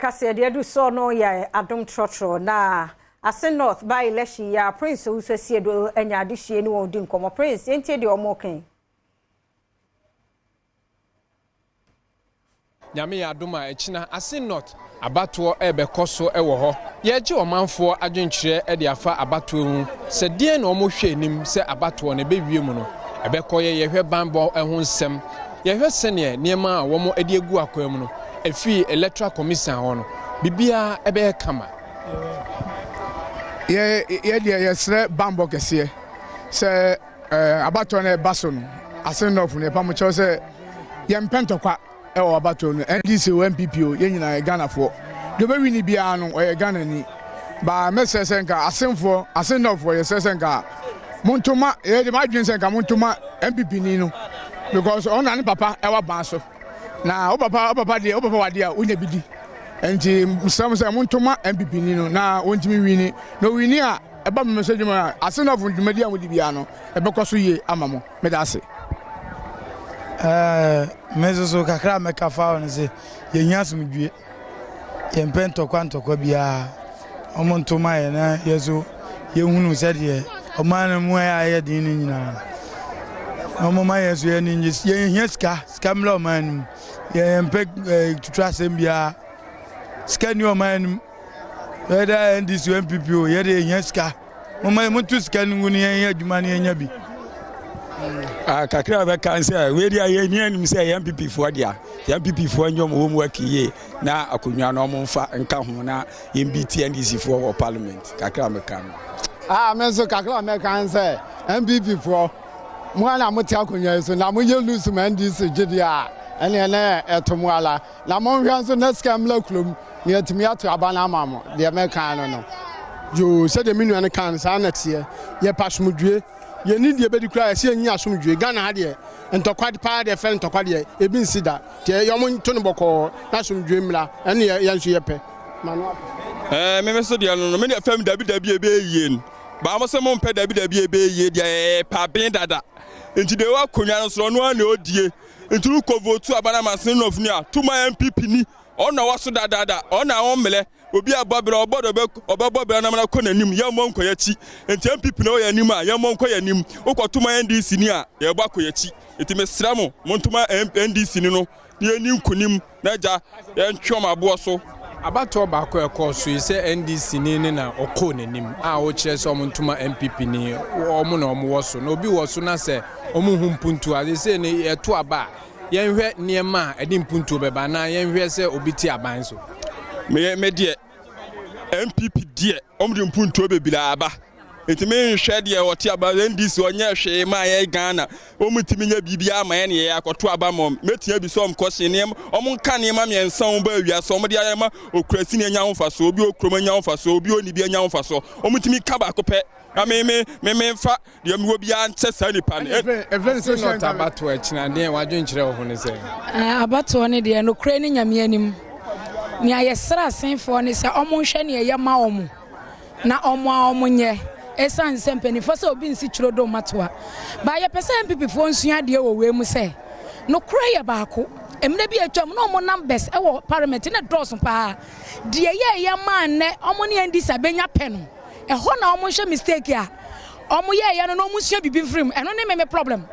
Kasee de do so no ya Adom Trotro na Assin North By-Election ya Prince Usese do anya de hie ni won di nkomo Prince entie de omoken Nyame ya adoma echina Assin North abato ebekoso ewo ho ye je omanfo adwenkyere e de afa abato hu se die na omohwe enim se abato ne bewie mu no ebekoye ye hwe banbo eho nsem ye hwe sene niema a womo ade egu akwa mu no efi electoral commission ho no bibia ebe kama ye de sre banbo kese se abato na baso no Assin North ne pa mo che se ye mpentokwa ewo abato no NDC MPP ye nyina Ghana fo do be wini bia no o Ghana ni ba mesese nka Assin North ye sese nka muntuma ye de madwen se nka muntuma MPP ni no because ona ne papa ewa ban so na o papa wade a unya bidi enti msam se muntuma MPP ni no na wontimi wini no wini a eba me message ma Assin North ndumadi a wodi bia no ebekoso ye amamo medase mezo kakra mekafa on se ye nyasum dwie ye mpento kwantokwa bia omontoma ye na yezo ye hunu se de omane mu ya din ni nyina omoma yezo ye ni ye hiaska mla oman ye mpe tutra sem bia ska ni oman weda NDC MPP ye de hiaska omama mutu ska ni nguni ye aduma ni nya bi kakra be kan say we dia ye ni anim say MPP fo dia MPP fo nyom wo mu akiye na akonwa no mo mfa nka ho na MBT NDC fo wo parliament kakra me kan menso kakra me kan say MPP fo mo na mo ti akonwa so na mo ye lose ma NDC gidia ene na etomo ala na mo hwan so na scam la klom ni atimi ato abana amamo de me kan no yo se de minu an kan sa na tie ye pasomdue ye need ye bedi kra se anya asomdwe Ghana ha de ntokwa pa de fe ntokwa de ebi nsida te yo mo to no boko na asomdwe mla ene ye nso ye pe me so de no me de fam dabi ebe yie ba mo se mo mpe dabi ebe yie de pa ben dada enti de wa konwa no so no na odie enti ru ko vote abana Assin North ni a tuma MPP ni ona waso dada ona won mele obi abobere obobere na mana konanim ya mo nkoya chi enti MPP na oya nim a ya mo nkoya nim ukotuma NDC ni a ya gba koya chi enti mesra mo montuma NDC ni no ye nim kunim na ja ya ntwom abo so abato ba ko ekoso se NDC ni na okọ nanim a o kire se omontuma MPP ni omo na omo woso na obi woso na se omo humpuntu a se ne eto aba yenhwe niema edi mpuntu beba na yenhwe se obiti aban so me die MPP die omdi mpuntu bebila aba enti me nhwe die woti aba NDC onye hwe ma ye Ghana omutimi nya bibia ma ye ne ye akoto aba mom metia bi so omkose ne omonka ne ma miensan ba awia so omde ayema okrasi ne nya hofa so obi okroma nya hofa so obi oni bi nya hofa so omutimi kaba akopɛ me fa de mi wo bia nche sa nipa ne Assin North abato echina de wadwenkyere wo ho ne se abato ne de no kra ni nyame anim ni ayesra asenfo ne se omonhwe ne ye ma omo na omonye esan sempeni fo se obi nsi chrodo matoa ba ye pese MPP fo nsua de wo we mu se no kra ye baako emne bi atwam no omo numbers e wo parliament ne dross pa de ye ma ne omo ne ndisa benya pe no eho na omo hwe mistake a omo ye no omo sua bibi mfrim eno ne me problem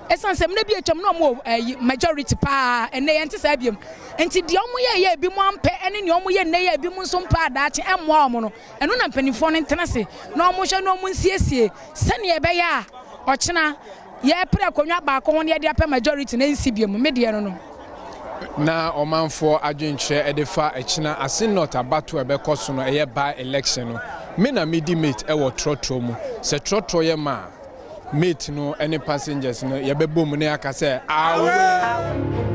esan sem ne bi atwam no omo majority pa ene ye ntisa biem enti de omo ye bi mu ampe ene ne omo ye ne ye bi mu nso mpa adaache emmo omo no eno na mpanifo ne ntenase na omo hwe no omo nsiesie sene ye be ya ochina ye pre konwa ba ko ne ye de apɛ majority na nsi biem me de no na omanfo adwenkyere edefa echina Assin North abato ebekoso no eye by-election no me na medi mate ewo Trotro mu se Trotro ye ma mate no any passengers no ye bebom ne aka se awe